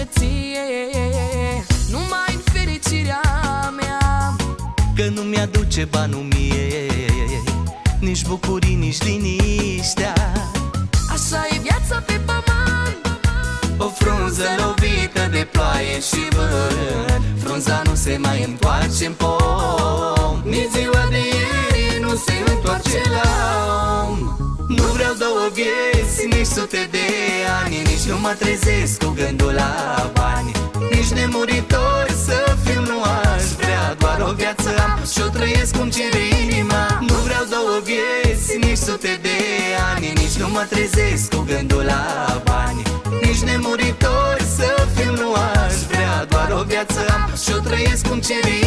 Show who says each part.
Speaker 1: bogăție, numai în fericirea mea.
Speaker 2: Că nu mi-aduce banul mie, nici bucurii, nici liniștea.
Speaker 1: Așa e viața pe pământ,
Speaker 2: O frunză lovită de ploaie și vânt, frunza nu se mai întoarce în pom. Nici ziua de ieri nu se întoarce la om. Nu vreau două vieți, nici sute de ani, nici nu mă trezesc cu gândul la bani. Nici nemuritor să fiu nu aș vrea, doar o viață am și-o trăiesc cum cere inima. Nu vreau două vieți, nici sute de ani, nici nu mă trezesc cu gândul la bani. Nici nemuritor să fiu nu aș vrea, doar o viață am și-o trăiesc cum cere